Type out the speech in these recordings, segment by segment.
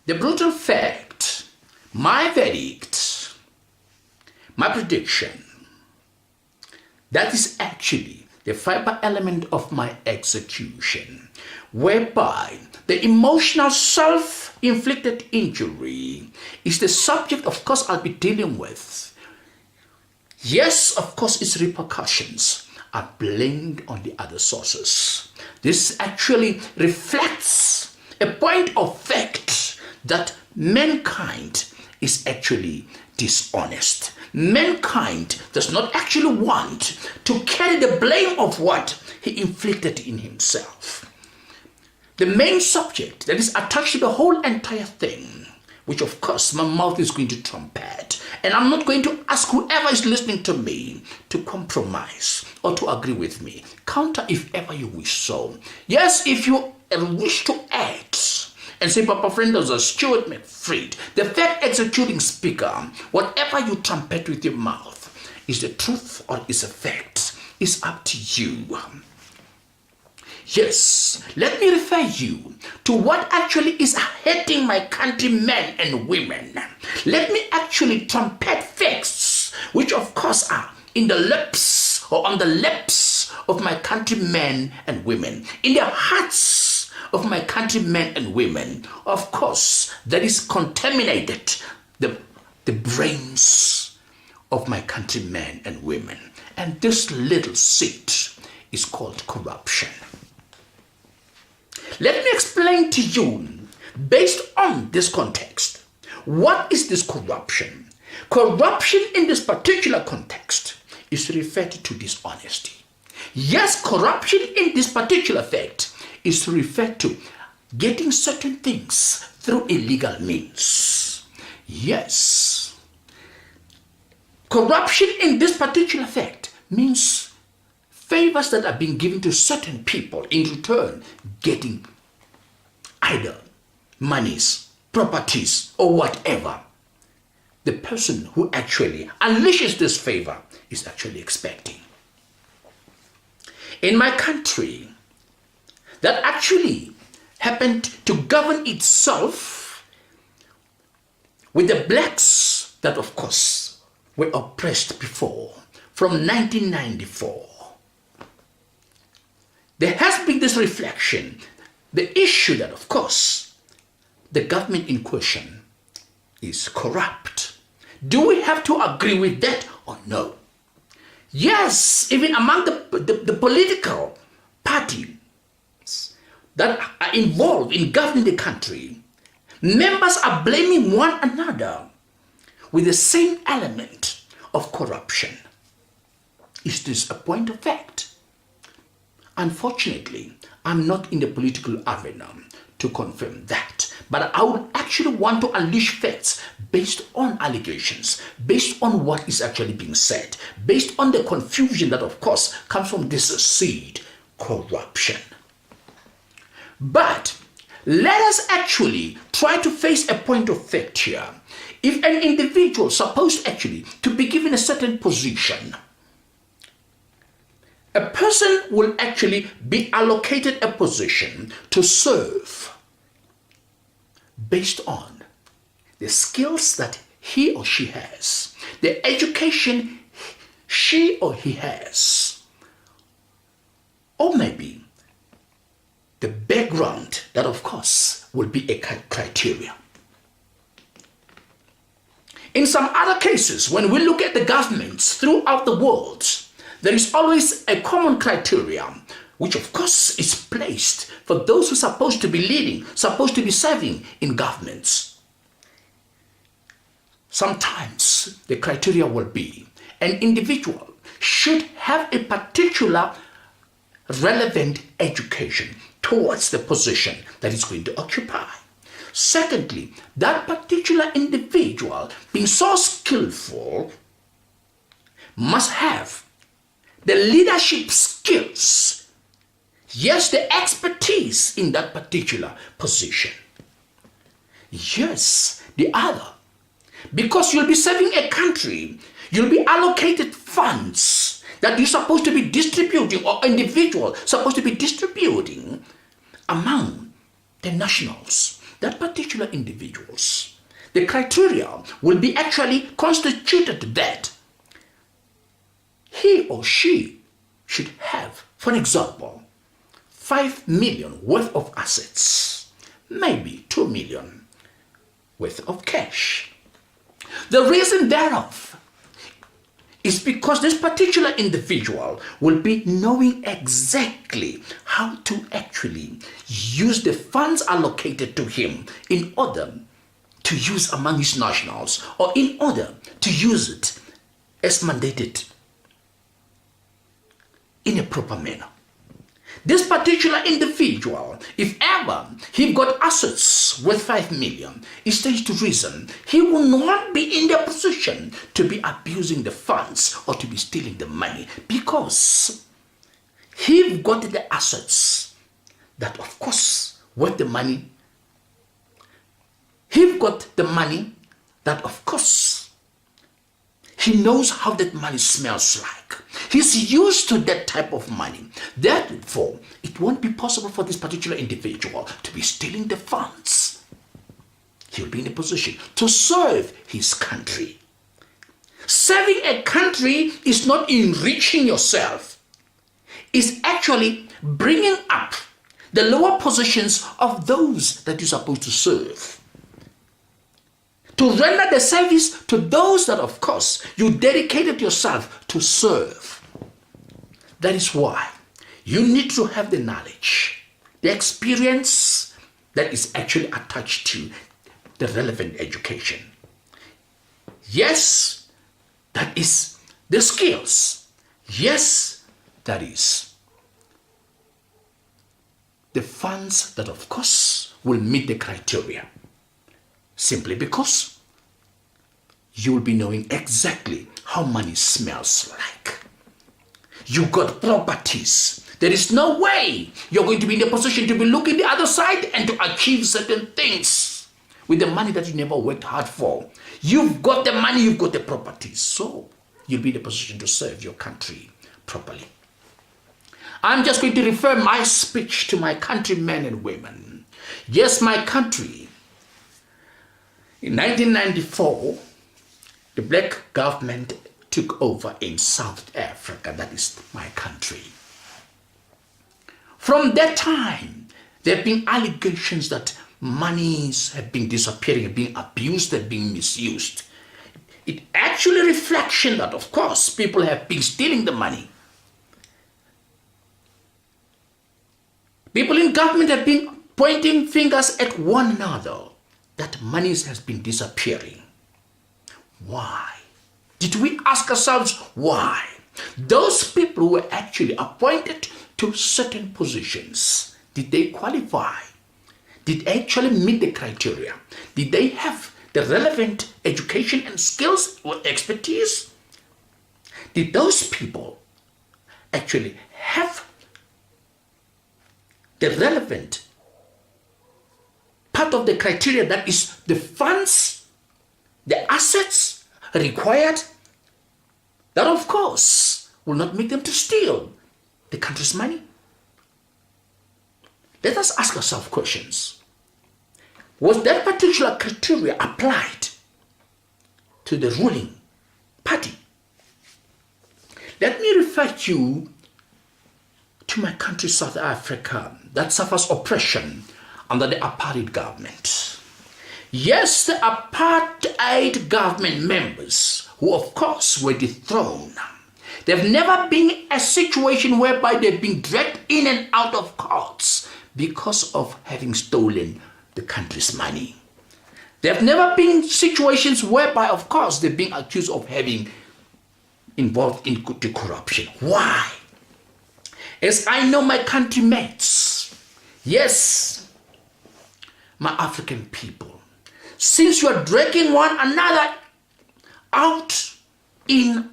The brutal fact, my verdict, my prediction, that is actually the fiber element of my execution, whereby the emotional self-inflicted injury is the subject, of course, I'll be dealing with. Yes, of course, its repercussions are blamed on the other sources. This actually reflects a point of fact that mankind is actually dishonest. Mankind does not actually want to carry the blame of what he inflicted in himself. The main subject that is attached to the whole entire thing, which of course my mouth is going to trumpet, and I'm not going to ask whoever is listening to me to compromise or to agree with me. Counter if ever you wish so. Yes, if you wish to add and say, Papa Friend, as Stuart McFreed, the fact executing speaker, whatever you trumpet with your mouth, is the truth or is a fact, is up to you. Yes, let me refer you to what actually is hurting my countrymen and women. Let me actually trumpet facts, which of course are in the lips or on the lips of my countrymen and women, in the hearts of my countrymen and women. Of course, that is contaminated the brains of my countrymen and women. And this little seed is called corruption. Let me explain to you, based on this context, what is this corruption? Corruption in this particular context is referred to dishonesty. Yes, corruption in this particular fact is referred to getting certain things through illegal means. Yes. Corruption in this particular fact means favors that are being given to certain people, in return getting either monies, properties, or whatever the person who actually unleashes this favor is actually expecting. In my country, that actually happened to govern itself with the blacks that, of course, were oppressed before, from 1994. There has been this reflection, the issue that, of course, the government in question is corrupt. Do we have to agree with that or no? Yes, even among the political parties that are involved in governing the country, members are blaming one another with the same element of corruption. Is this a point of fact? Unfortunately, I'm not in the political arena to confirm that, but I would actually want to unleash facts based on allegations, based on what is actually being said, based on the confusion that, of course, comes from this seed, corruption. But let us actually try to face a point of fact here. If an individual supposed actually to be given a certain position, a person will actually be allocated a position to serve based on the skills that he or she has, the education she or he has, or maybe the background that, of course, will be a criteria. In some other cases, when we look at the governments throughout the world, there is always a common criteria, which of course is placed for those who are supposed to be leading, supposed to be serving in governments. Sometimes the criteria will be an individual should have a particular relevant education towards the position that he's going to occupy. Secondly, that particular individual, being so skillful, must have the leadership skills, yes, the expertise in that particular position. Yes, the other, because you'll be serving a country, you'll be allocated funds that you're supposed to be distributing, or individual supposed to be distributing among the nationals. that particular individuals, the criteria will be actually constituted that he or she should have, for example, 5 million worth of assets, maybe 2 million worth of cash. The reason thereof is because this particular individual will be knowing exactly how to actually use the funds allocated to him in order to use among his nationals, or in order to use it as mandated in a proper manner. This particular individual, if ever he got assets worth 5 million, it stands to reason he will not be in the position to be abusing the funds or to be stealing the money, because he got the assets that, of course, worth the money. He got the money that, of course, he knows how that money smells like. He's used to that type of money. Therefore, it won't be possible for this particular individual to be stealing the funds. He'll be in a position to serve his country. Serving a country is not enriching yourself. It's actually bringing up the lower positions of those that you're supposed to serve. To render the service to those that, of course, you dedicated yourself to serve. That is why you need to have the knowledge, the experience that is actually attached to the relevant education. Yes, that is the skills. Yes, that is the funds that, of course, will meet the criteria. Simply because you will be knowing exactly how money smells like. You got properties. There is no way you're going to be in a position to be looking the other side and to achieve certain things with the money that you never worked hard for. You've got the money, you've got the properties. So you'll be in a position to serve your country properly. I'm just going to refer my speech to my countrymen and women. Yes, my country. In 1994, the black government took over in South Africa. That is my country. From that time, there have been allegations that monies have been disappearing, have been abused, have been misused. It actually reflection that, of course, people have been stealing the money. People in government have been pointing fingers at one another that money has been disappearing. Why? Did we ask ourselves why? Those people who were actually appointed to certain positions, did they qualify? Did they actually meet the criteria? Did they have the relevant education and skills or expertise? Did those people actually have the relevant part of the criteria, that is the funds, the assets required, that of course will not make them to steal the country's money? Let us ask ourselves questions. Was that particular criteria applied to the ruling party? Let me refer you to my country, South Africa, that suffers oppression under the apartheid government. Yes, the apartheid government members, who of course were dethroned, there've never been a situation whereby they've been dragged in and out of courts because of having stolen the country's money. There have never been situations whereby, of course, they've been accused of having involved in corruption. Why? As I know my countrymates, yes, my African people, since you are dragging one another out in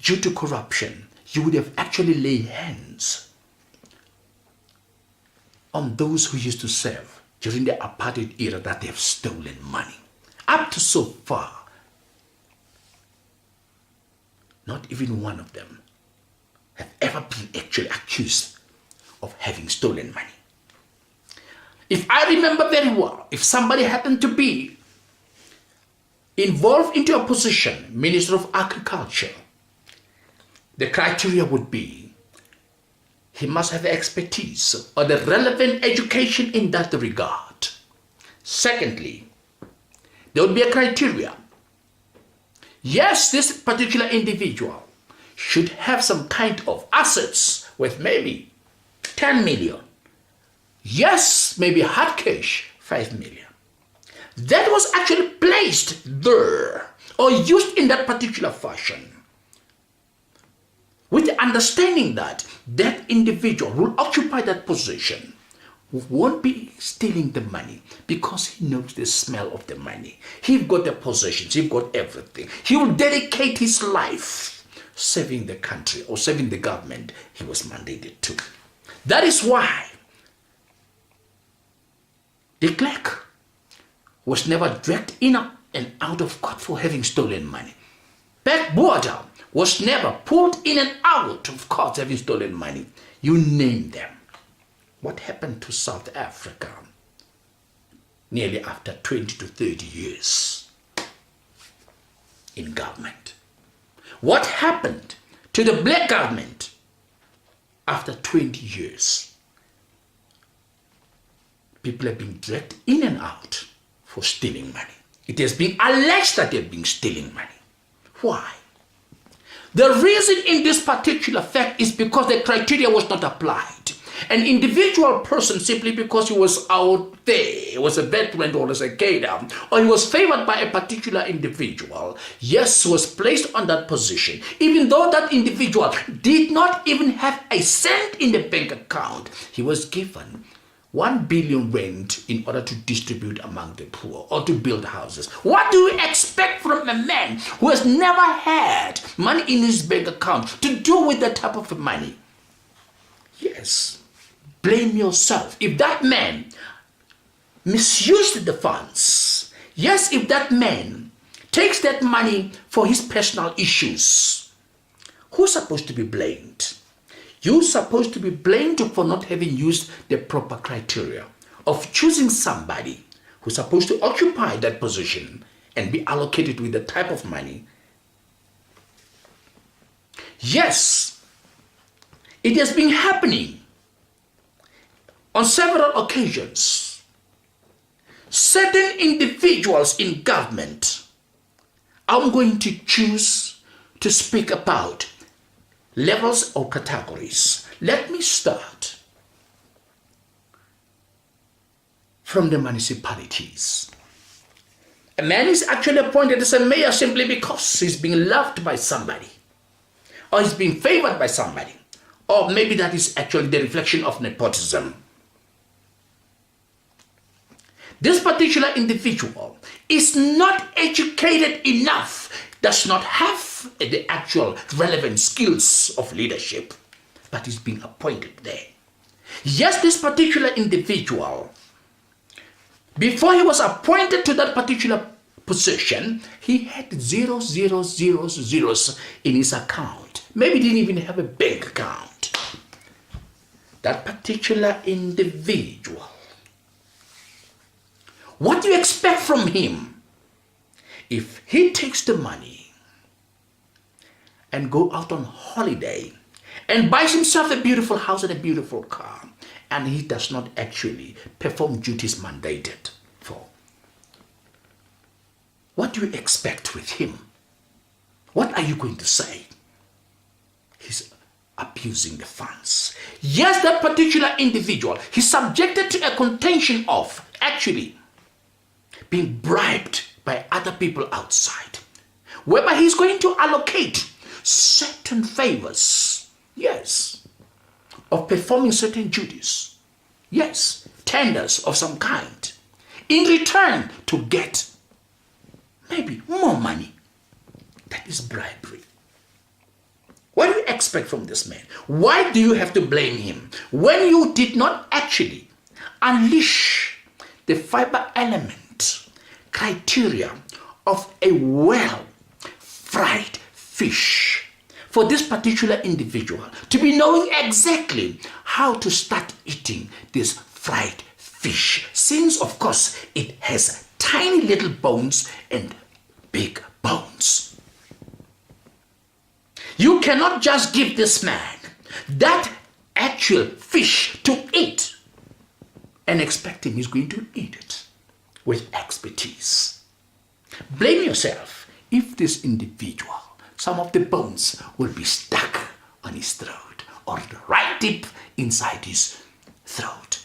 due to corruption, you would have actually laid hands on those who used to serve during the apartheid era that they have stolen money. Up to so far, not even one of them have ever been actually accused of having stolen money. If I remember very well, if somebody happened to be involved into a position, Minister of Agriculture, the criteria would be he must have expertise or the relevant education in that regard. Secondly, there would be a criteria. Yes, this particular individual should have some kind of assets worth maybe 10 million. Yes, maybe hard cash, 5 million. That was actually placed there or used in that particular fashion with the understanding that that individual will occupy that position, won't be stealing the money because he knows the smell of the money. He's got the possessions, he's got everything. He will dedicate his life serving the country or serving the government he was mandated to. That is why the clerk was never dragged in and out of court for having stolen money. Backwater was never pulled in and out of court having stolen money. You name them. What happened to South Africa nearly after 20 to 30 years in government? What happened to the black government after 20 years? People have been dragged in and out for stealing money. It has been alleged that they've been stealing money. Why? The reason in this particular fact is because the criteria was not applied. An individual person, simply because he was out there, he was a veteran or was a cadre, or he was favored by a particular individual, yes, was placed on that position, even though that individual did not even have a cent in the bank account, he was given 1 billion rand in order to distribute among the poor or to build houses. What do you expect from a man who has never had money in his bank account to do with that type of money? Yes, blame yourself. If that man misused the funds, yes, if that man takes that money for his personal issues, who's supposed to be blamed? You're supposed to be blamed for not having used the proper criteria of choosing somebody who's supposed to occupy that position and be allocated with the type of money. Yes, it has been happening on several occasions. Certain individuals in government, I'm going to choose to speak about levels or categories. Let me start from the municipalities. A man is actually appointed as a mayor simply because he's being loved by somebody, or he's being favored by somebody, or maybe that is actually the reflection of nepotism. This particular individual is not educated enough, does not have the actual relevant skills of leadership, but is being appointed there. Yes, this particular individual, before he was appointed to that particular position, he had 0, 0, 0, zeros in his account. Maybe didn't even have a bank account. That particular individual, what do you expect from him? If he takes the money and go out on holiday and buys himself a beautiful house and a beautiful car, and he does not actually perform duties mandated for, what do you expect with him? What are you going to say? He's abusing the funds. Yes, that particular individual, he's subjected to a contention of actually being bribed by other people outside, whereby he's going to allocate certain favors, yes, of performing certain duties, yes, tenders of some kind, in return to get maybe more money. That is bribery. What do you expect from this man? Why do you have to blame him when you did not actually unleash the fiber element criteria of a well-fried fish for this particular individual to be knowing exactly how to start eating this fried fish, since of course it has tiny little bones and big bones. You cannot just give this man that actual fish to eat and expect him he's going to eat it with expertise. Blame yourself if this individual, some of the bones will be stuck on his throat or right deep inside his throat.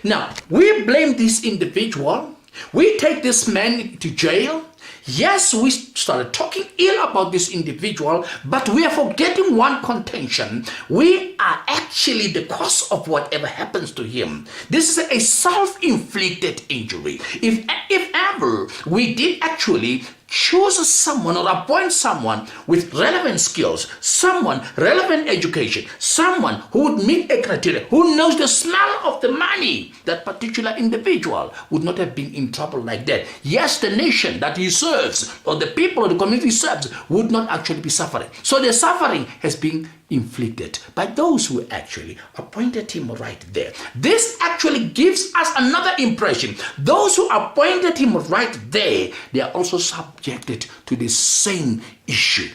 Now, we blame this individual. We take this man to jail. Yes, we started talking ill about this individual, but we are forgetting one contention. We are actually the cause of whatever happens to him. This is a self-inflicted injury. If ever we did actually choose someone or appoint someone with relevant skills, someone relevant education, someone who would meet a criteria, who knows the smell of the money, that particular individual would not have been in trouble like that. Yes, the nation that he serves or the people of the community he serves would not actually be suffering. So the suffering has been inflicted by those who actually appointed him right there. This actually gives us another impression. Those who appointed him right there, they are also subjected to the same issue,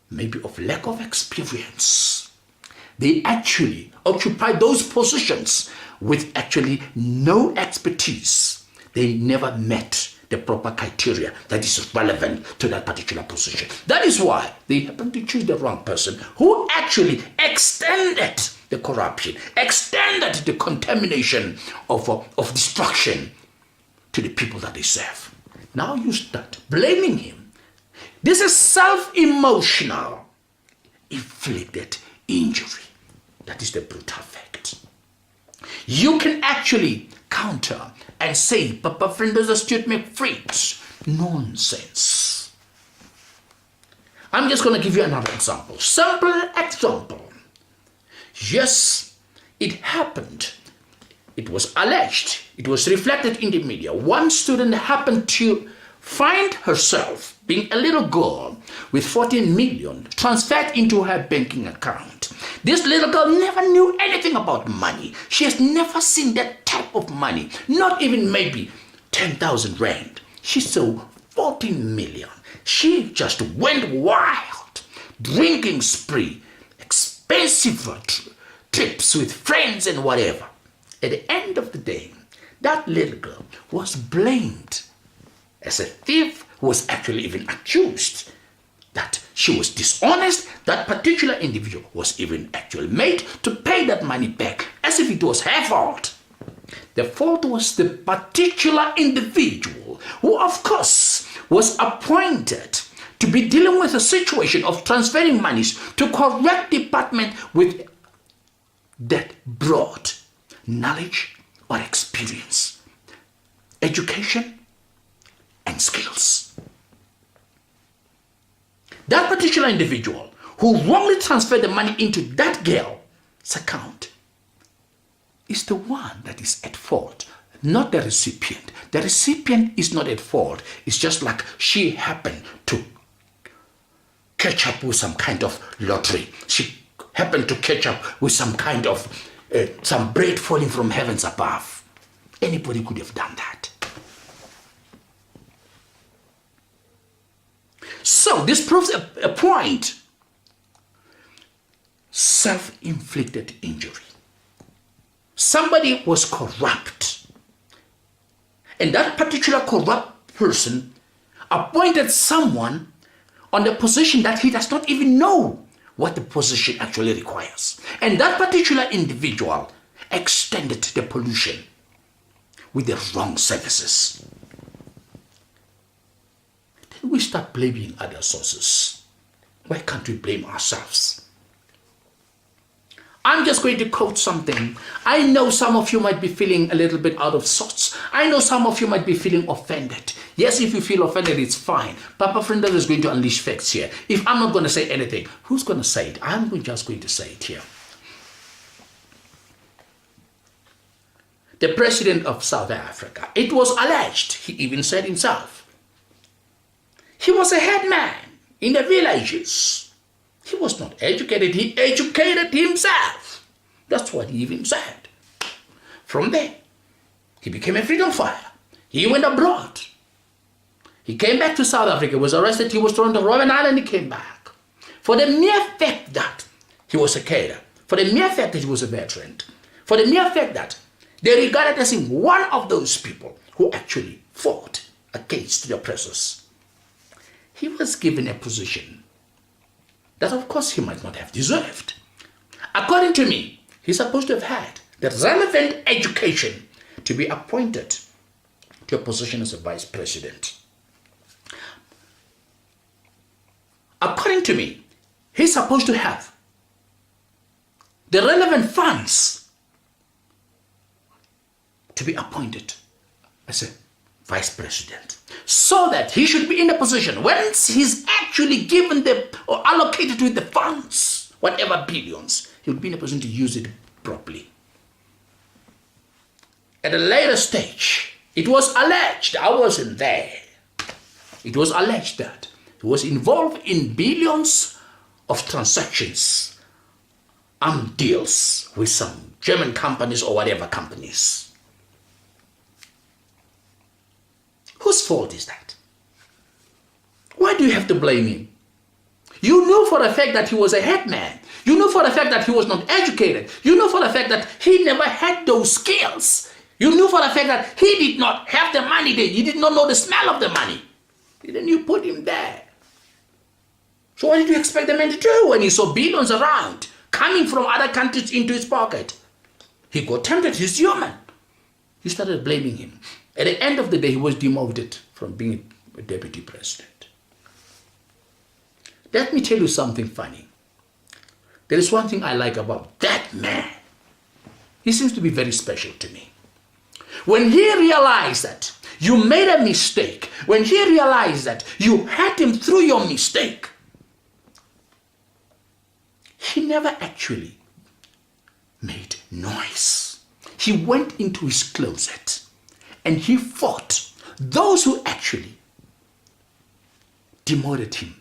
maybe of lack of experience. They actually occupy those positions with actually no expertise. They never met the proper criteria that is relevant to that particular position. That is why they happen to choose the wrong person who actually extended the corruption, extended the contamination of destruction to the people that they serve. Now you start blaming him. This is self-emotional inflicted injury. That is the brutal fact. You can actually counter and say, Papa friend is a astute McFreaks. Nonsense. I'm just going to give you another example. Simple example. Yes, it happened. It was alleged. It was reflected in the media. One student happened to find herself being a little girl with 14 million transferred into her banking account. This little girl never knew anything about money. She has never seen that type of money, not even maybe 10,000 rand. She saw 14 million. She just went wild, drinking spree, expensive trips with friends and whatever. At the end of the day, that little girl was blamed as a thief, who was actually even accused that she was dishonest. That particular individual was even actually made to pay that money back as if it was her fault. The fault was the particular individual who, of course, was appointed to be dealing with a situation of transferring monies to correct department with that broad knowledge or experience, education, and skills. That particular individual who wrongly transferred the money into that girl's account is the one that is at fault, not the recipient. The recipient is not at fault. It's just like she happened to catch up with some kind of lottery. She happened to catch up with some kind of some bread falling from heavens above. Anybody could have done that. So this proves a point. Self-inflicted injury. Somebody was corrupt. And that particular corrupt person appointed someone on the position that he does not even know what the position actually requires. And that particular individual extended the pollution with the wrong services. Then we start blaming other sources. Why can't we blame ourselves? I'm just going to quote something. I know some of you might be feeling a little bit out of sorts. I know some of you might be feeling offended. Yes, if you feel offended, it's fine. Papa Frindle is going to unleash facts here. If I'm not going to say anything, who's going to say it? I'm just going to say it here. The president of South Africa, it was alleged, he even said himself, He was a headman in the villages. He was not educated. He educated himself. That's what he even said. From there, he became a freedom fighter. He went abroad. He came back to South Africa, was arrested. He was thrown to Robben Island. He came back. For the mere fact that he was a cadre, for the mere fact that he was a veteran, for the mere fact that they regarded us as one of those people who actually fought against the oppressors. He was given a position that, of course, he might not have deserved. According to me, he's supposed to have had the relevant education to be appointed to a position as a vice president. According to me, he's supposed to have the relevant funds to be appointed as a vice president, so that he should be in a position once he's actually given or allocated with the funds, whatever billions, he would be in a position to use it properly. At a later stage, it was alleged, I wasn't there, it was alleged that he was involved in billions of transactions, deals with some German companies or whatever companies. Whose fault is that? Why do you have to blame him? You knew for a fact that he was a headman. You knew for a fact that he was not educated. You knew for a fact that he never had those skills. You knew for a fact that he did not have the money there. You did not know the smell of the money. Then you put him there. So what did you expect the man to do when he saw billions around coming from other countries into his pocket? He got tempted. He's human. You started blaming him. At the end of the day, he was demoted from being a deputy president. Let me tell you something funny. There is one thing I like about that man. He seems to be very special to me. When he realized that you made a mistake, when he realized that you had him through your mistake, he never actually made noise. He went into his closet and he fought those who actually demoted him.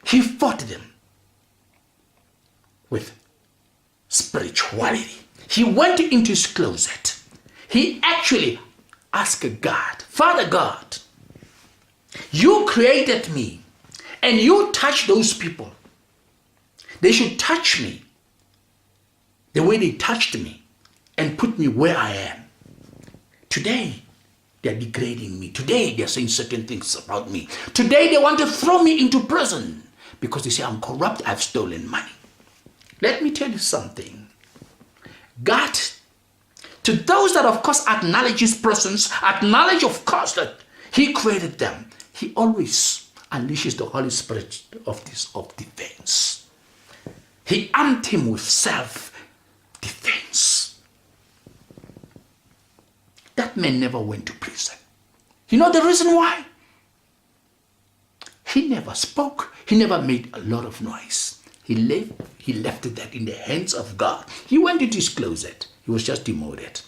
He fought them with spirituality. He went into his closet. He actually asked God, Father God, you created me and you touch those people. They should touch me the way they touched me and put me where I am. Today, they are degrading me. Today, they are saying certain things about me. Today, they want to throw me into prison because they say I'm corrupt, I've stolen money. Let me tell you something. God, to those that of course acknowledge his presence, acknowledge of course that he created them, he always unleashes the Holy Spirit of defense. He armed him with self-defense. That man never went to prison. You know the reason why? He never spoke. He never made a lot of noise. He left that in the hands of God. He went into his closet. He was just demoted.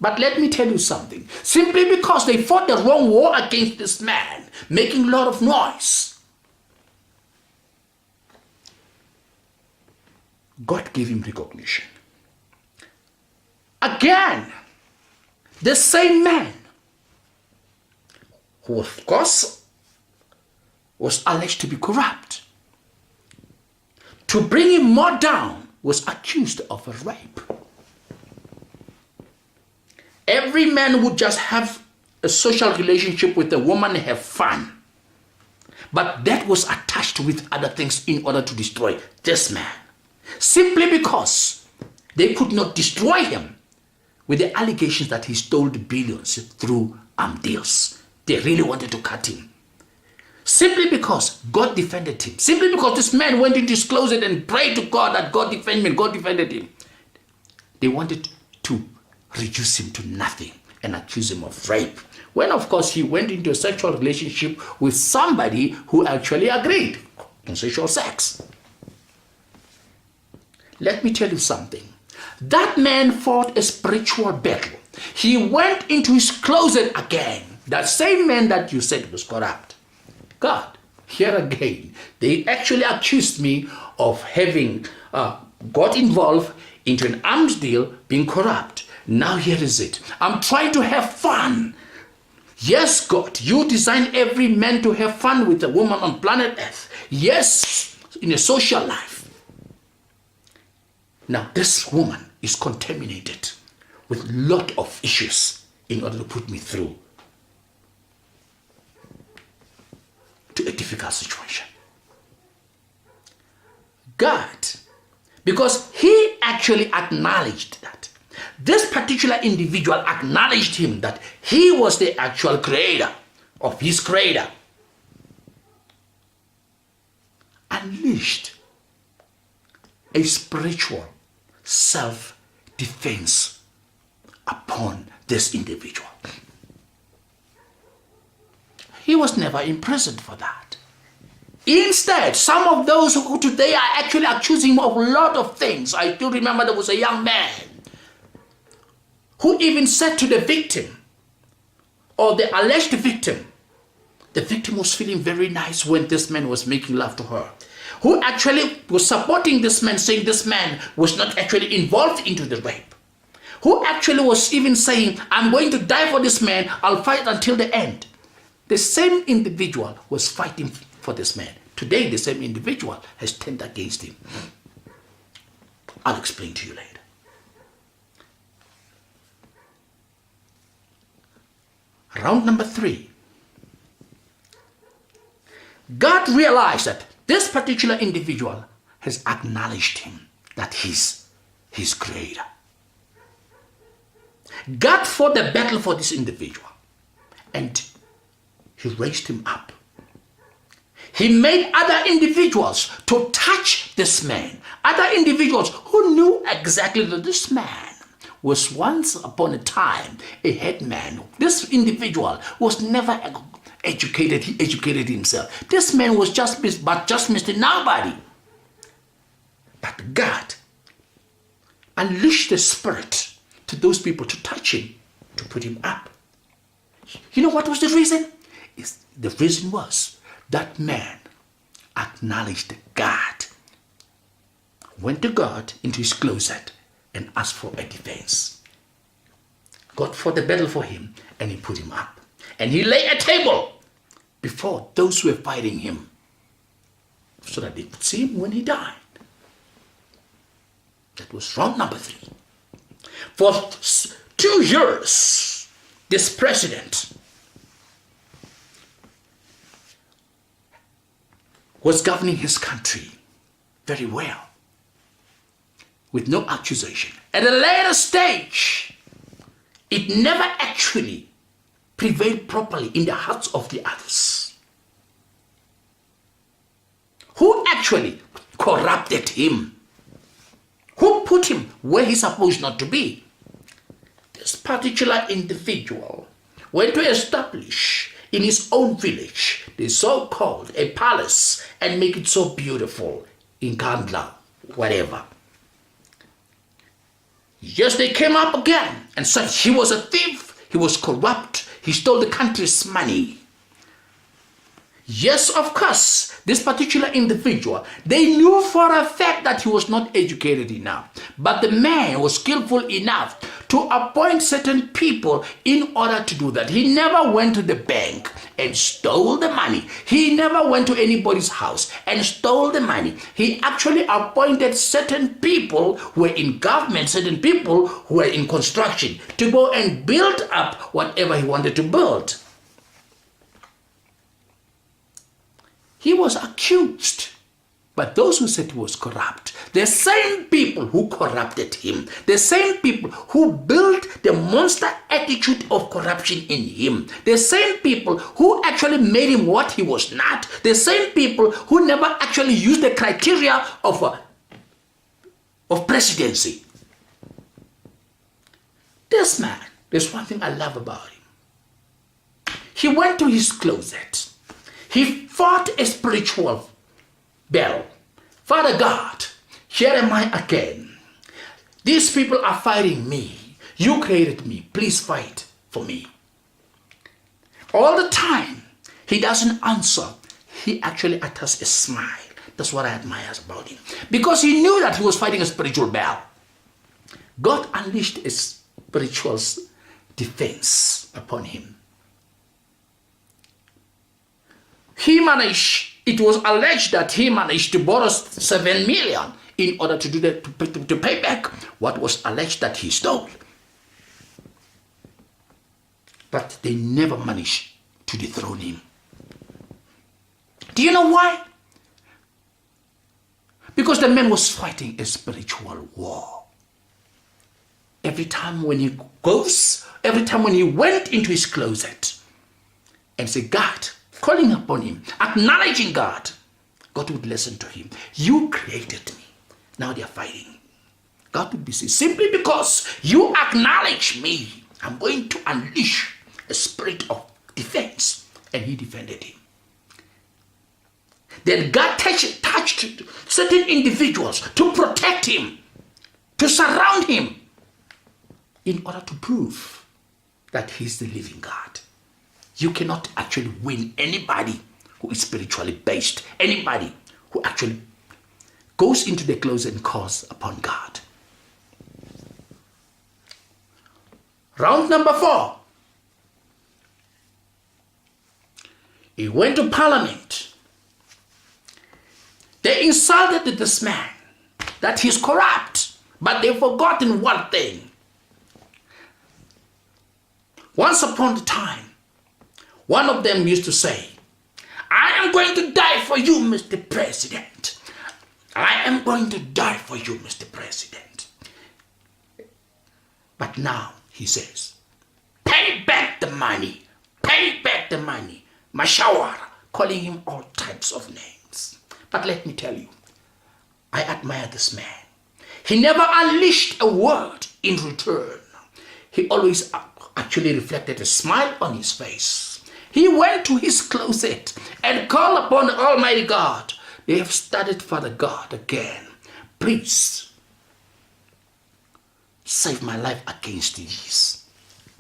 But let me tell you something. Simply because they fought the wrong war against this man, making a lot of noise, God gave him recognition. Again, the same man, who of course was alleged to be corrupt, to bring him more down, was accused of a rape. Every man would just have a social relationship with a woman and have fun. But that was attached with other things in order to destroy this man. Simply because they could not destroy him with the allegations that he stole the billions through deals. They really wanted to cut him. Simply because God defended him. Simply because this man went into his closet and prayed to God that God defend me, and God defended him. They wanted to reduce him to nothing and accuse him of rape. When of course he went into a sexual relationship with somebody who actually agreed on sexual sex. Let me tell you something. That man fought a spiritual battle. He went into his closet again. That same man that you said was corrupt. God, here again, they actually accused me of having got involved into an arms deal, being corrupt. Now here is it. I'm trying to have fun. Yes, God, you designed every man to have fun with a woman on planet Earth. Yes, in a social life. Now this woman is contaminated with a lot of issues in order to put me through to a difficult situation. God, because he actually acknowledged that. This particular individual acknowledged him that he was the actual creator of his creator. Unleashed a spiritual self-defense upon this individual. He was never imprisoned for that. Instead, some of those who today are actually accusing him of a lot of things. I do remember there was a young man who even said to the victim, or the alleged victim, the victim was feeling very nice when this man was making love to her, who actually was supporting this man, saying this man was not actually involved into the rape, who actually was even saying, I'm going to die for this man, I'll fight until the end. The same individual was fighting for this man. Today, the same individual has turned against him. I'll explain to you later. Round number 3. God realized that this particular individual has acknowledged him, that he's his creator. God fought the battle for this individual and he raised him up. He made other individuals to touch this man. Other individuals who knew exactly that this man was once upon a time a headman. This individual was never educated. He educated himself. This man was just Mr. Nobody. But God unleashed the Spirit to those people to touch him, to put him up. You know what was the reason? The reason was that man acknowledged God, went to God into his closet and asked for a defense. God fought the battle for him and he put him up. And he laid a table before those who were fighting him so that they could see him when he died. That was round number 3. For 2 years, this president was governing his country very well, with no accusation. At a later stage, it never actually prevailed properly in the hearts of the others, who actually corrupted him, who put him where he's supposed not to be. This particular individual went to establish in his own village the so-called a palace and make it so beautiful in Kandla, whatever. Yes, they came up again and said he was a thief, he was corrupt, he stole the country's money. Yes, of course, this particular individual, they knew for a fact that he was not educated enough. But the man was skillful enough to appoint certain people in order to do that. He never went to the bank and stole the money. He never went to anybody's house and stole the money. He actually appointed certain people who were in government, certain people who were in construction, to go and build up whatever he wanted to build. He was accused by those who said he was corrupt. The same people who corrupted him, the same people who built the monster attitude of corruption in him, the same people who actually made him what he was not, the same people who never actually used the criteria of presidency. This man, there's one thing I love about him. He went to his closet. He fought a spiritual battle. Father God, here am I again. These people are fighting me. You created me. Please fight for me. All the time, he doesn't answer he actually utters a smile. That's what I admire about him. Because he knew that he was fighting a spiritual battle. God unleashed a spiritual defense upon him. It was alleged that he managed to borrow 7 million in order to do that, to pay back what was alleged that he stole. But they never managed to dethrone him. Do you know why? Because the man was fighting a spiritual war. Every time when he went into his closet and said, God, calling upon him, acknowledging God, God would listen to him. You created me. Now they are fighting. God would be saying, simply because you acknowledge me, I'm going to unleash a spirit of defense. And he defended him. Then God touched certain individuals to protect him, to surround him, in order to prove that he's the living God. You cannot actually win anybody who is spiritually based, anybody who actually goes into the closet and calls upon God. Round number 4. He went to Parliament. They insulted this man, that he's corrupt, but they've forgotten one thing. Once upon a time, one of them used to say, I am going to die for you, Mr. President. I am going to die for you, Mr. President. But now he says, pay back the money. Pay back the money. Mashawara, calling him all types of names. But let me tell you, I admire this man. He never unleashed a word in return. He always actually reflected a smile on his face. He went to his closet and called upon the Almighty God. They have studied Father God again. Please, save my life against these.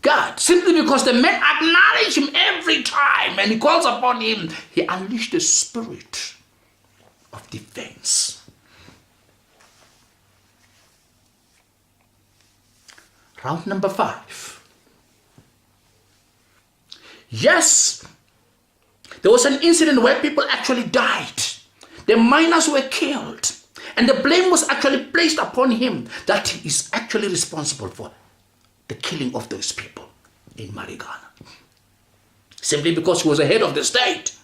God, simply because the men acknowledge him every time and he calls upon him, he unleashed the spirit of defense. Round number 5. Yes, there was an incident where people actually died. The miners were killed. And the blame was actually placed upon him that he is actually responsible for the killing of those people in Marigana. Simply because he was the head of the state.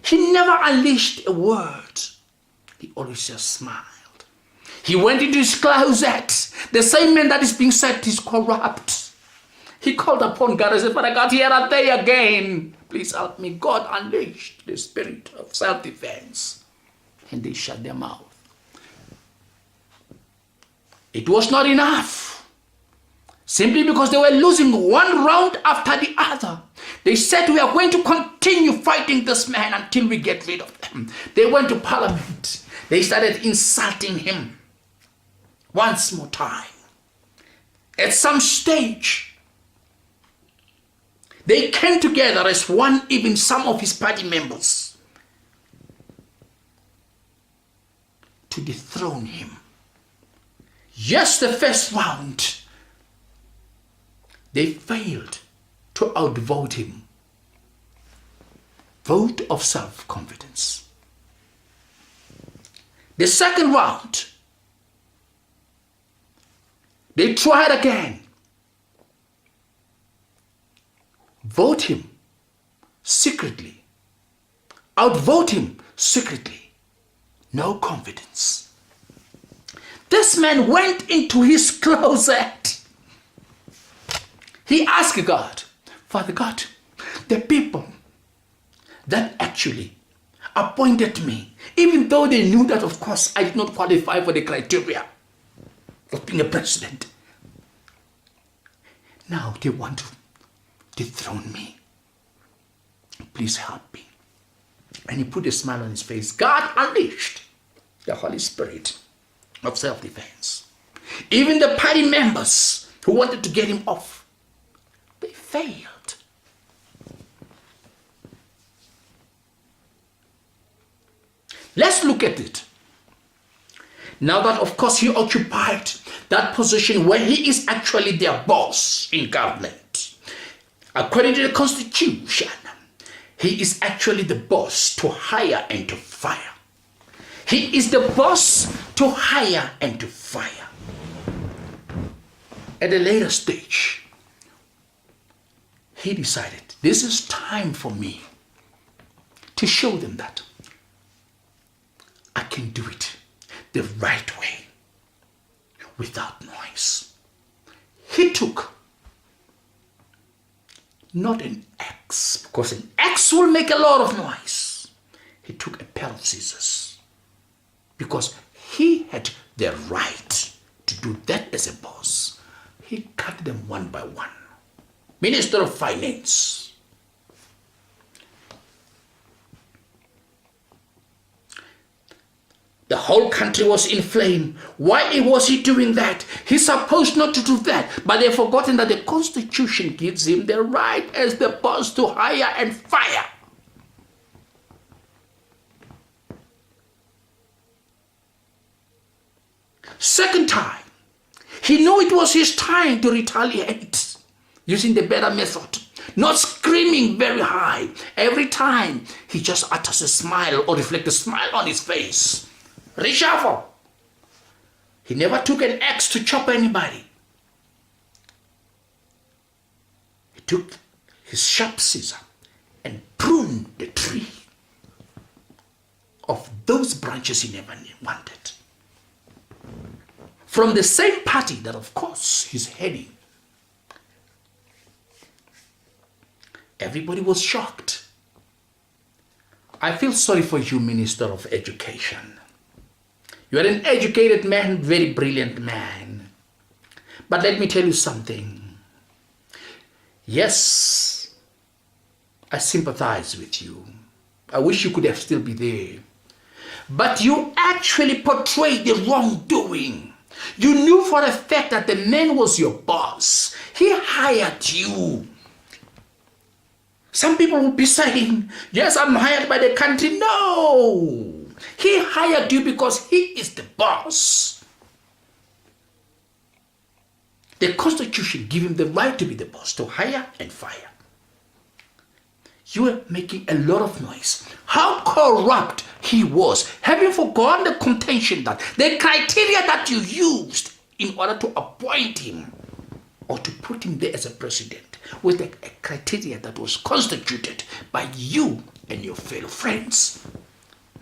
He never unleashed a word. He always just smiled. He went into his closet. The same man that is being said is corrupt. He called upon God and said, Father God, here are they again. Please help me. God unleashed the spirit of self-defense. And they shut their mouth. It was not enough. Simply because they were losing one round after the other. They said, we are going to continue fighting this man until we get rid of them. They went to Parliament. They started insulting him once more time. At some stage, they came together as one, even some of his party members, to dethrone him. Yes, the first round, they failed to outvote him. Vote of self-confidence. The second round, they tried again. Vote him secretly. Outvote him secretly. No confidence. This man went into his closet. He asked God, Father God, the people that actually appointed me, even though they knew that, of course, I did not qualify for the criteria of being a president, now they want to dethrone me. Please help me. And he put a smile on his face. God unleashed the Holy Spirit of self-defense. Even the party members who wanted to get him off, they failed. Let's look at it. Now that, of course, he occupied that position where he is actually their boss in government. According to the Constitution, he is actually the boss to hire and to fire. He is the boss to hire and to fire. At a later stage, he decided, this is time for me to show them that I can do it the right way, without noise. He took not an axe, because an axe will make a lot of noise. He took a pair of scissors, because he had the right to do that as a boss. He cut them one by one. Minister of Finance. The whole country was in flame. Why was he doing that? He's supposed not to do that. But they've forgotten that the Constitution gives him the right as the boss to hire and fire. Second time, he knew it was his time to retaliate using the better method. Not screaming very high. Every time he just utters a smile or reflects a smile on his face. Reshuffle. He never took an axe to chop anybody. He took his sharp scissor and pruned the tree of those branches he never wanted. From the same party that, of course, he's heading. Everybody was shocked. I feel sorry for you, Minister of Education. You are an educated man, very brilliant man. But let me tell you something. Yes, I sympathize with you. I wish you could have still be there. But you actually portrayed the wrongdoing. You knew for a fact that the man was your boss. He hired you. Some people will be saying, yes, I'm hired by the country. No. He hired you because he is the boss. The Constitution gives him the right to be the boss, to hire and fire. You are making a lot of noise. How corrupt he was. Have you forgotten the contention that the criteria that you used in order to appoint him or to put him there as a president was a criteria that was constituted by you and your fellow friends.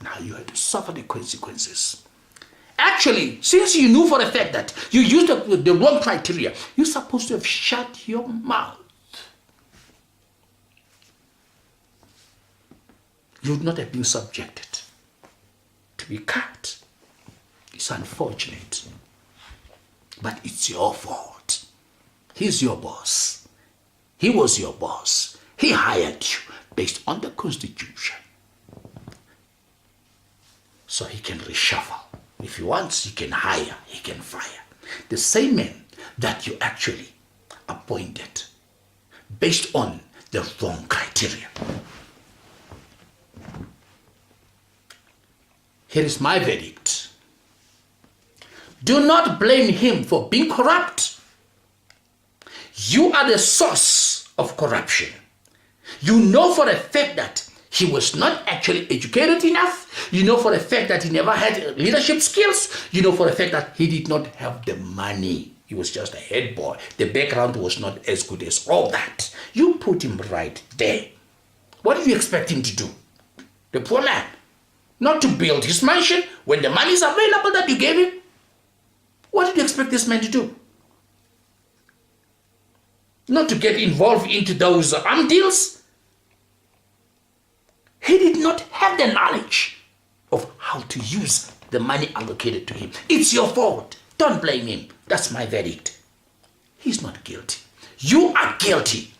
Now you had to suffer the consequences. Actually, since you knew for a fact that you used the wrong criteria, you're supposed to have shut your mouth. You would not have been subjected to be cut. It's unfortunate. But it's your fault. He's your boss. He was your boss. He hired you based on the Constitution. So he can reshuffle. If he wants, he can hire, he can fire. The same man that you actually appointed based on the wrong criteria. Here is my verdict. Do not blame him for being corrupt. You are the source of corruption. You know for a fact that he was not actually educated enough. You know for a fact that he never had leadership skills. You know for a fact that he did not have the money. He was just a head boy. The background was not as good as all that. You put him right there. What did you expect him to do? The poor man. Not to build his mansion when the money is available that you gave him. What did you expect this man to do? Not to get involved into those arm deals. He did not have the knowledge of how to use the money allocated to him. It's your fault. Don't blame him. That's my verdict. He's not guilty. You are guilty.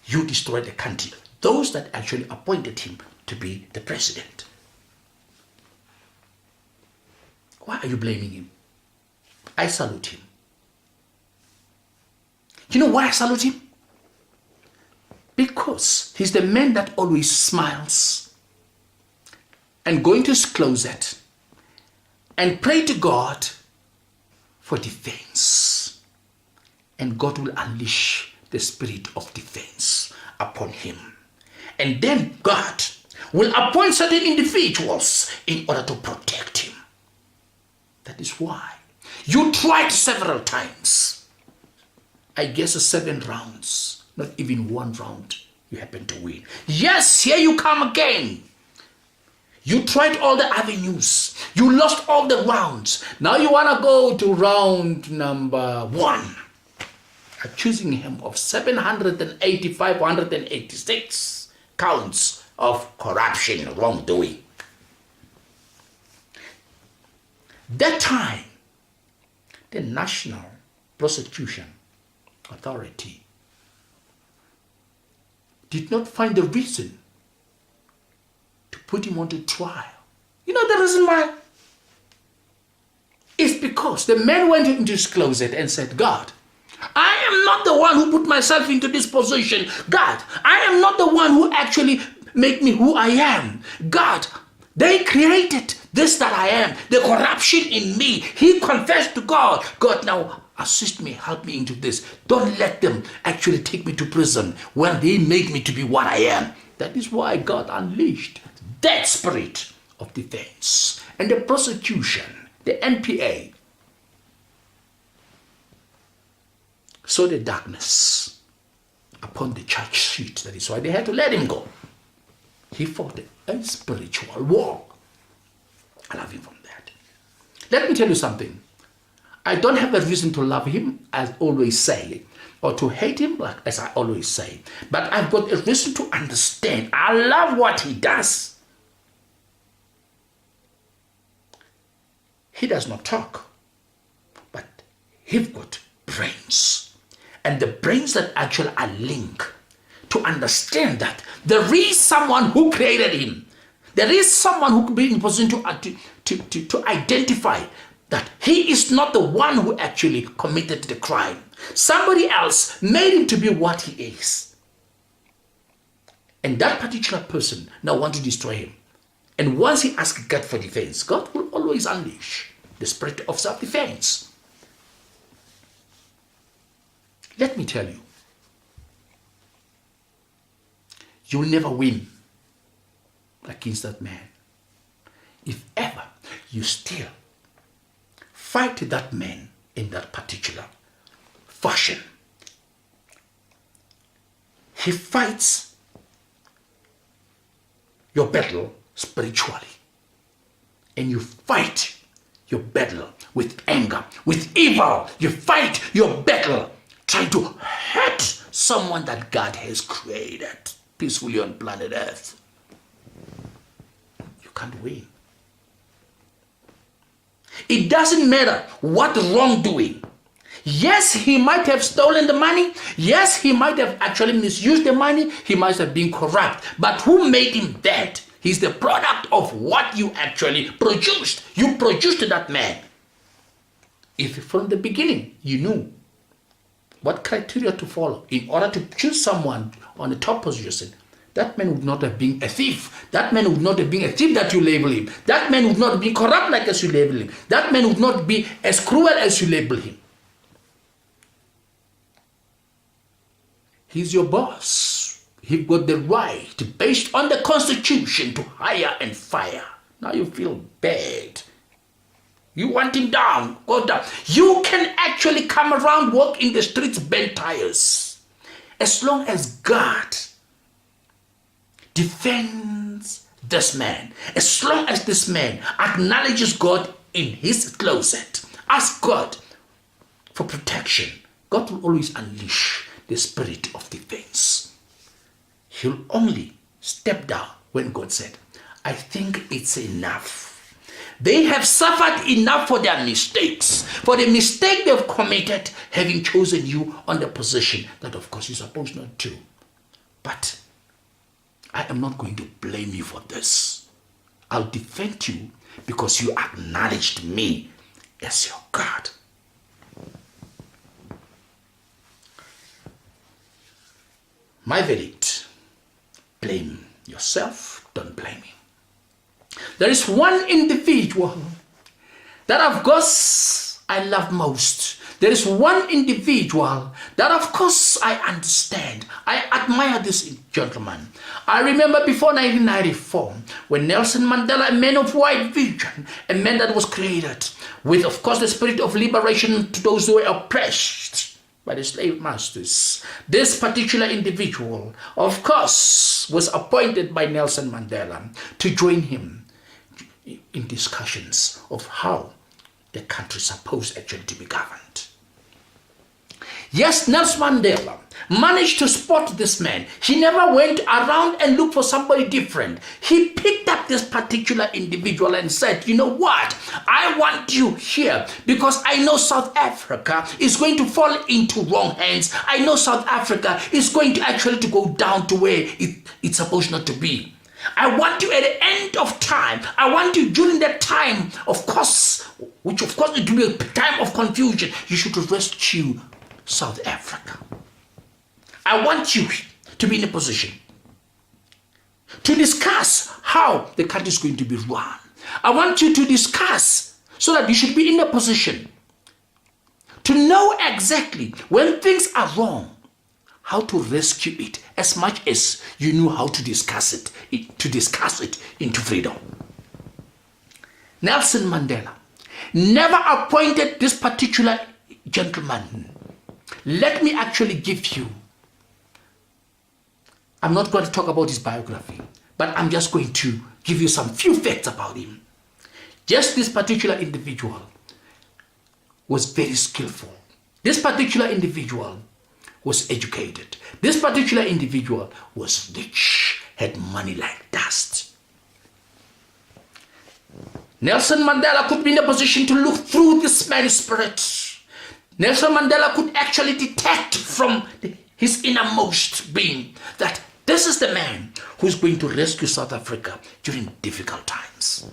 You destroyed the country. Those that actually appointed him to be the president. Why are you blaming him? I salute him. You know why I salute him? Because he's the man that always smiles. and go into his closet and pray to God for defense. And God will unleash the spirit of defense upon him. And then God will appoint certain individuals in order to protect him. That is why you tried several times. I guess 7 rounds, not even 1 round you happen to win. Yes, here you come again. You tried all the avenues. You lost all the rounds. Now you want to go to round number 1. Accusing him of 785, 186 counts of corruption, wrongdoing. That time, the National Prosecution Authority did not find a reason to put him onto trial. You know the reason why? It's because the man went into his closet and said, God, I am not the one who put myself into this position. God, I am not the one who actually made me who I am. God, they created this that I am, the corruption in me. He confessed to God. God, now assist me, help me into this. Don't let them actually take me to prison when they make me to be what I am. That is why God unleashed that spirit of defense. And the prosecution, the NPA, saw the darkness upon the charge sheet. That is why they had to let him go. He fought a spiritual war. I love him from that. Let me tell you something. I don't have a reason to love him, as I always say, or to hate him, like as I always say. But I've got a reason to understand. I love what he does. He does not talk, but he's got brains. And the brains that actually are linked to understand that there is someone who created him. There is someone who could be in a position to identify that he is not the one who actually committed the crime. Somebody else made him to be what he is. And that particular person now wants to destroy him. And once he asks God for defense, God will always unleash the spirit of self-defense. Let me tell you, you'll never win against that man. If ever you still fight that man in that particular fashion, he fights your battle spiritually, and you fight your battle with anger, with evil. You fight your battle trying to hurt someone that God has created peacefully on planet Earth. You can't win. It doesn't matter what wrongdoing. Yes, he might have stolen the money. Yes, he might have actually misused the money. He might have been corrupt. But who made him that? He's the product of what you actually produced. You produced that man. If from the beginning you knew what criteria to follow in order to choose someone on the top position, that man would not have been a thief. That man would not have been a thief that you label him. That man would not be corrupt like as you label him. That man would not be as cruel as you label him. He's your boss. He got the right, based on the Constitution, to hire and fire. Now you feel bad. You want him down, go down. You can actually come around, walk in the streets, bend tires. As long as God defends this man, as long as this man acknowledges God in his closet, ask God for protection, God will always unleash the spirit of defense. He'll only step down when God said, I think it's enough. They have suffered enough for their mistakes, for the mistake they've committed, having chosen you on the position that of course you're supposed not to. But I am not going to blame you for this. I'll defend you because you acknowledged me as your God. My verdict, blame yourself, don't blame me. There is one individual that, of course, I love most. There is one individual that, of course, I understand. I admire this gentleman. I remember before 1994, when Nelson Mandela, a man of wide vision, a man that was created with, of course, the spirit of liberation to those who were oppressed by the slave masters. This particular individual, of course, was appointed by Nelson Mandela to join him in discussions of how the country is supposed actually to be governed. Yes, Nelson Mandela managed to spot this man. He never went around and looked for somebody different. He picked up this particular individual and said, you know what? I want you here because I know South Africa is going to fall into wrong hands. I know South Africa is going to actually to go down to where it's supposed not to be. I want you at the end of time. I want you during that time, of course, which of course it will be a time of confusion. You should rescue South Africa. I want you to be in a position to discuss how the country is going to be run. I want you to discuss so that you should be in a position to know exactly when things are wrong, how to rescue it as much as you know how to discuss it into freedom. Nelson Mandela never appointed this particular gentleman. Let me actually give you, I'm not going to talk about his biography, but I'm just going to give you some few facts about him. Just this particular individual was very skillful. This particular individual was educated. This particular individual was rich, had money like dust. Nelson Mandela could be in a position to look through this man's spirit. Nelson Mandela could actually detect from his innermost being that this is the man who's going to rescue South Africa during difficult times.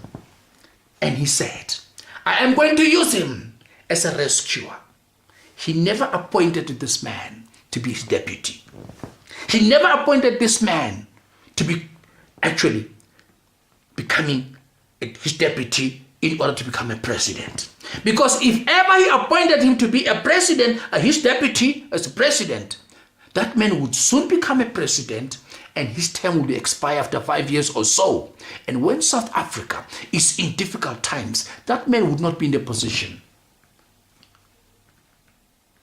And he said, I am going to use him as a rescuer. He never appointed this man to be his deputy. He never appointed this man to be actually becoming his deputy in order to become a president. Because if ever he appointed him to be a president, his deputy as a president, that man would soon become a president and his term will expire after 5 years or so. And when South Africa is in difficult times, that man would not be in the position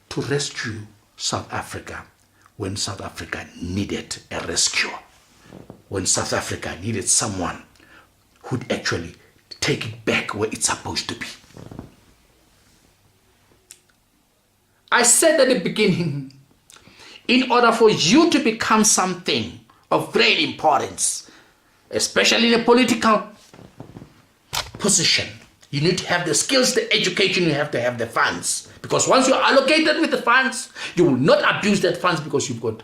to rescue South Africa when South Africa needed a rescuer, when South Africa needed someone who'd actually take it back where it's supposed to be. I said at the beginning, in order for you to become something of great importance, especially in a political position, you need to have the skills, the education, you have to have the funds. Because once you're allocated with the funds, you will not abuse that funds because you've got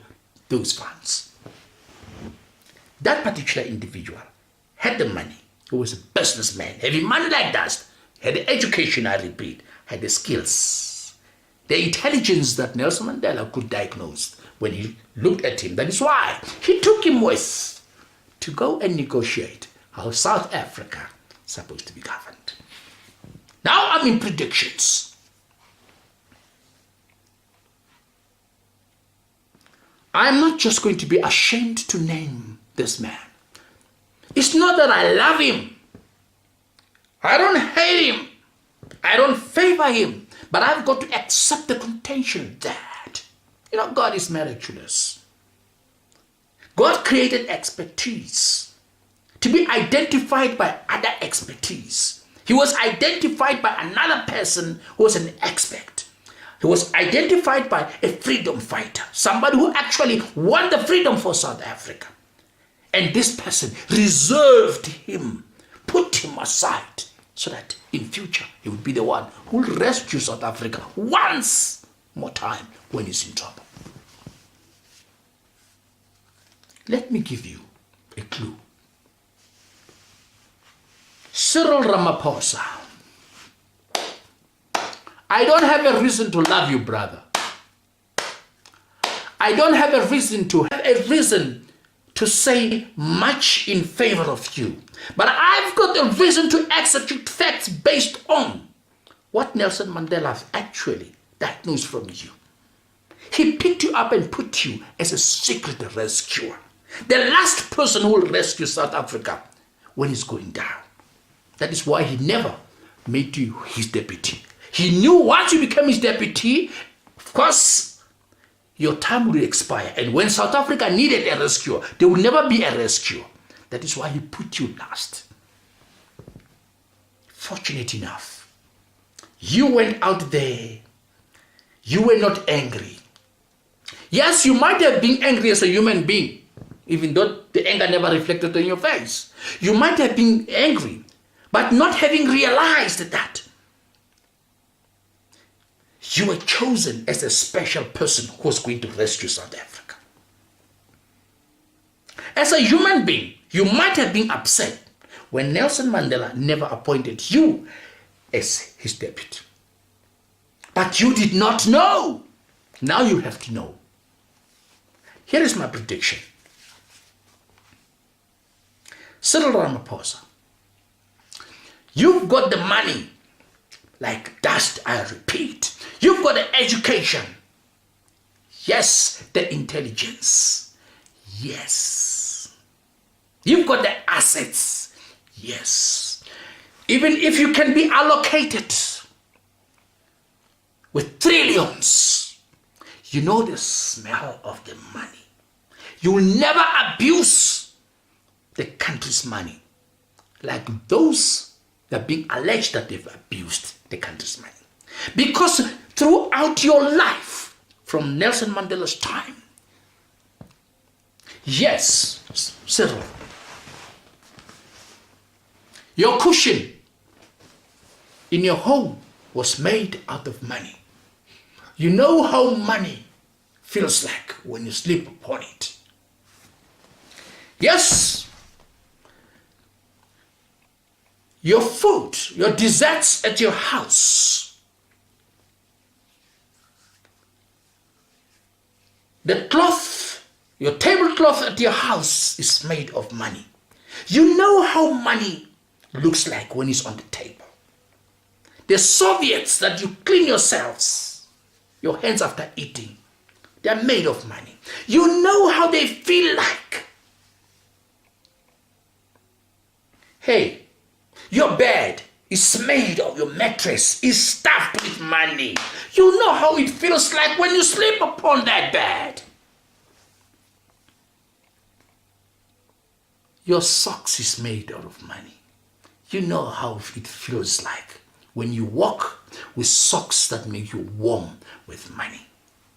those funds. That particular individual had the money. He was a businessman, having money like that, had the education, I repeat, had the skills, the intelligence that Nelson Mandela could diagnose when he looked at him. That is why he took him with to go and negotiate how South Africa is supposed to be governed. Now I'm in predictions. I'm not just going to be ashamed to name this man. It's not that I love him. I don't hate him. I don't favor him. But I've got to accept the contention that, God is miraculous. God created expertise to be identified by other expertise. He was identified by another person who was an expert. He was identified by a freedom fighter, somebody who actually won the freedom for South Africa. And this person reserved him, put him aside, so that in future he would be the one who will rescue South Africa once more time when he's in trouble. Let me give you a clue. Cyril Ramaphosa. I don't have a reason to love you, brother. I don't have a reason to to say much in favor of you, but I've got a reason to execute facts based on what Nelson Mandela actually diagnosed from you. He picked you up and put you as a secret rescuer. The last person who will rescue South Africa when it's going down. That is why he never made you his deputy. He knew once you became his deputy, of course, your time will expire. And when South Africa needed a rescuer, there will never be a rescuer. That is why he put you last. Fortunate enough, you went out there. You were not angry. Yes, you might have been angry as a human being, even though the anger never reflected on your face. You might have been angry, but not having realized that you were chosen as a special person who was going to rescue South Africa. As a human being, you might have been upset when Nelson Mandela never appointed you as his deputy. But you did not know. Now you have to know. Here is my prediction. Cyril Ramaphosa, you've got the money like dust, I repeat. You've got the education. Yes, the intelligence. Yes. You've got the assets. Yes. Even if you can be allocated with trillions, you know the smell of the money. You will never abuse the country's money like those that are being alleged that they've abused the country's money. Because throughout your life, from Nelson Mandela's time, yes, Cyril, your cushion in your home was made out of money. You know how money feels like when you sleep upon it. Yes, your food, your desserts at your house, the cloth, your tablecloth at your house is made of money. You know how money looks like when it's on the table. The Soviets that you clean yourselves, your hands after eating, they are made of money. You know how they feel like. Hey, your bed is made of, your mattress is stuffed with money. You know how it feels like when you sleep upon that bed. Your socks is made out of money. You know how it feels like when you walk with socks that make you warm with money.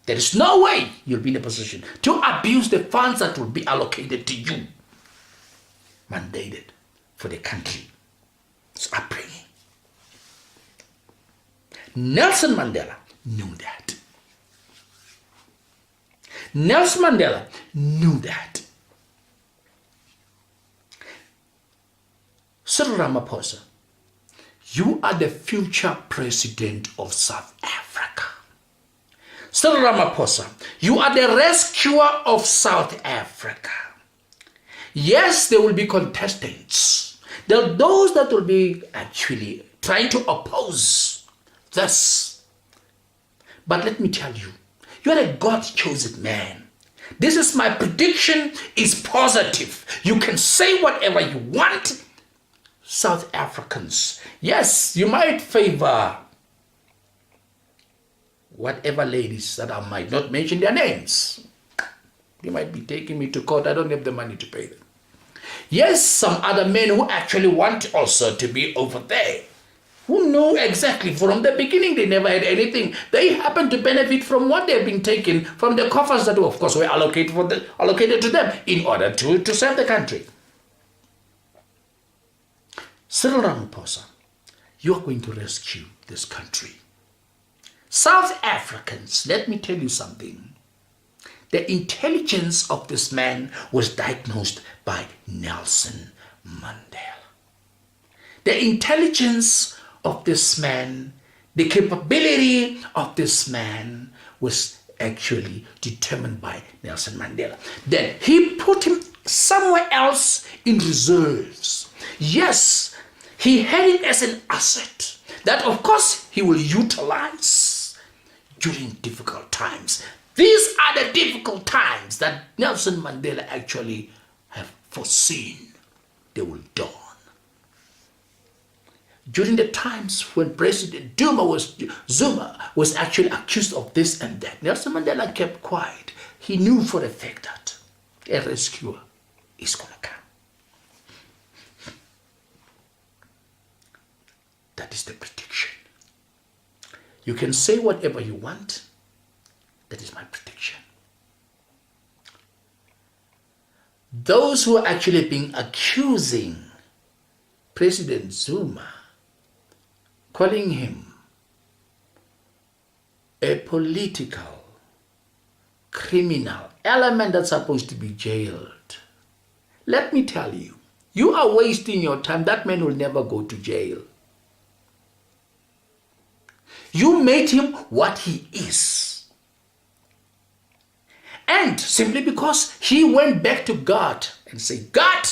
There is no way you'll be in a position to abuse the funds that will be allocated to you, mandated for the country's upbringing. Nelson Mandela knew that. Nelson Mandela knew that. Cyril Ramaphosa, you are the future president of South Africa. Cyril Ramaphosa, you are the rescuer of South Africa. Yes, there will be contestants. There are those that will be actually trying to oppose this. But let me tell you, you are a God-chosen man. This is my prediction, is positive. You can say whatever you want. South Africans, yes, you might favor whatever ladies that I might not mention their names. They might be taking me to court. I don't have the money to pay them. Yes, some other men who actually want also to be over there, who know exactly from the beginning they never had anything. They happen to benefit from what they've been taken from the coffers that, of course, were allocated to them in order to serve the country. Cyril Ramaphosa, you are going to rescue this country. South Africans, let me tell you something. The intelligence of this man was diagnosed by Nelson Mandela. The intelligence of this man, the capability of this man was actually determined by Nelson Mandela. Then he put him somewhere else in reserves. Yes, he had it as an asset that of course he will utilize during difficult times. These are the difficult times that Nelson Mandela actually have foreseen they will dawn. During the times when President Zuma was actually accused of this and that, Nelson Mandela kept quiet. He knew for a fact that a rescuer is going to come. That is the prediction. You can say whatever you want. That is my prediction. Those who are actually been accusing President Zuma, calling him a political criminal element that's supposed to be jailed. Let me tell you, you are wasting your time. That man will never go to jail. You made him what he is. And simply because he went back to God and said, God,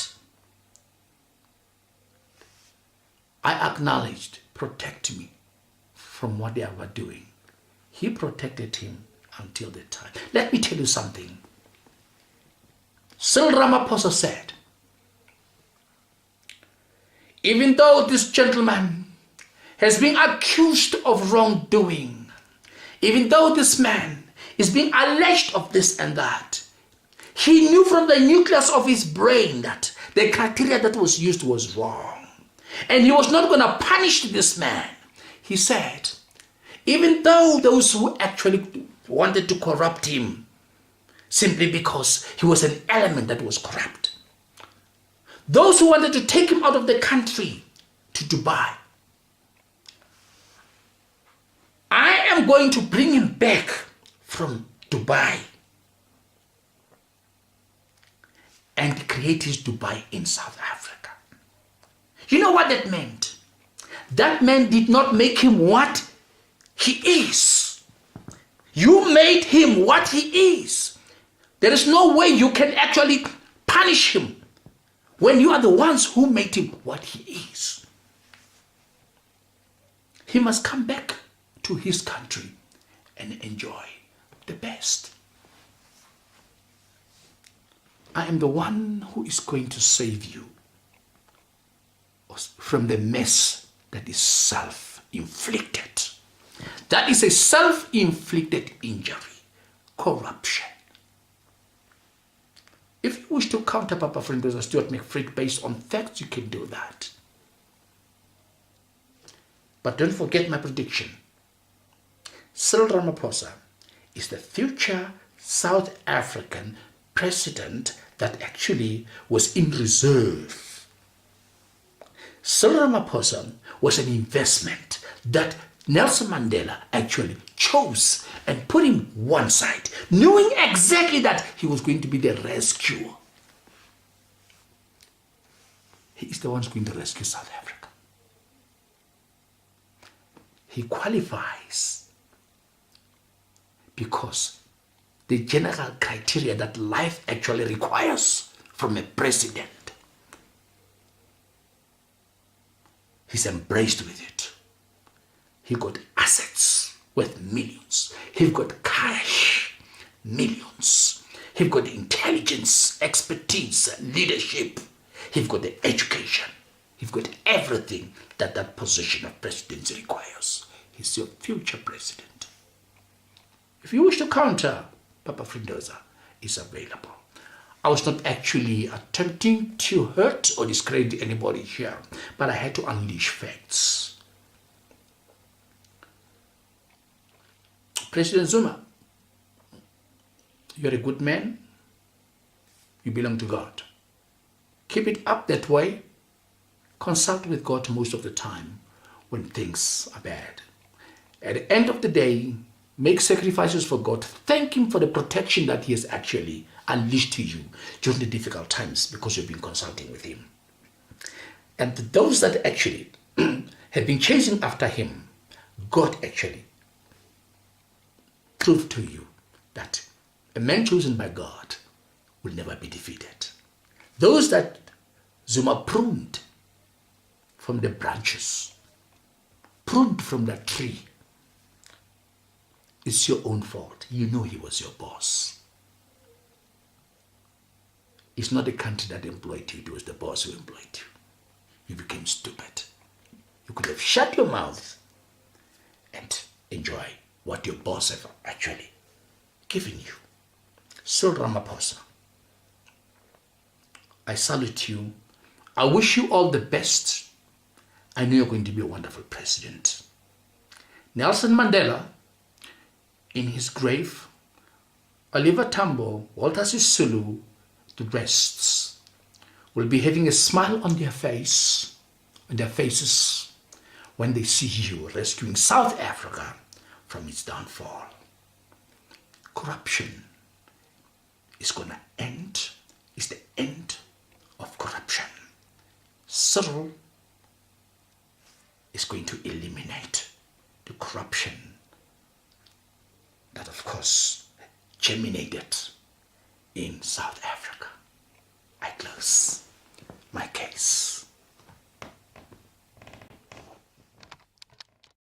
I acknowledged, protect me from what they were doing. He protected him until the time. Let me tell you something. Cyril Ramaphosa said, even though this gentleman has been accused of wrongdoing, even though this man is being alleged of this and that, he knew from the nucleus of his brain that the criteria that was used was wrong. And he was not going to punish this man. He said, even though those who actually wanted to corrupt him, simply because he was an element that was corrupt, those who wanted to take him out of the country to Dubai, I am going to bring him back from Dubai and create his Dubai in South Africa. You know what that meant? That man did not make him what he is. You made him what he is. There is no way you can actually punish him when you are the ones who made him what he is. He must come back to his country and enjoy the best. I am the one who is going to save you from the mess that is self-inflicted. That is a self-inflicted injury, corruption. If you wish to counter Papa Frindoza Stuart McFreak based on facts, you can do that. But don't forget my prediction. Cyril Ramaphosa is the future South African president that actually was in reserve. Cyril Ramaphosa was an investment that Nelson Mandela actually chose and put him one side, knowing exactly that he was going to be the rescuer. He is the one who's going to rescue South Africa. He qualifies because the general criteria that life actually requires from a president, he's embraced with it. He got assets worth millions. He got cash, millions. He got intelligence, expertise, leadership. He got the education. He got everything that that position of presidency requires. He's your future president. If you wish to counter, Papa Frindoza is available. I was not actually attempting to hurt or discredit anybody here, but I had to unleash facts. President Zuma, you're a good man. You belong to God. Keep it up that way. Consult with God most of the time when things are bad. At the end of the day, make sacrifices for God. Thank Him for the protection that He has actually unleashed to you during the difficult times because you've been consulting with Him. And those that actually have been chasing after Him, God actually proved to you that a man chosen by God will never be defeated. Those that Zuma pruned from the branches, pruned from that tree, it's your own fault. You know he was your boss. It's not the country that employed you, it was the boss who employed you. You became stupid. You could have shut your mouth and enjoy what your boss have actually given you. Cyril Ramaphosa, I salute you. I wish you all the best. I know you're going to be a wonderful president. Nelson Mandela, in his grave, Oliver Tambo, Walter Sisulu, the rest will be having a smile on their faces when they see you rescuing South Africa from its downfall. Corruption is going to end. It's the end of corruption. Cyril is going to eliminate the corruption that, of course, germinated in South Africa. I close.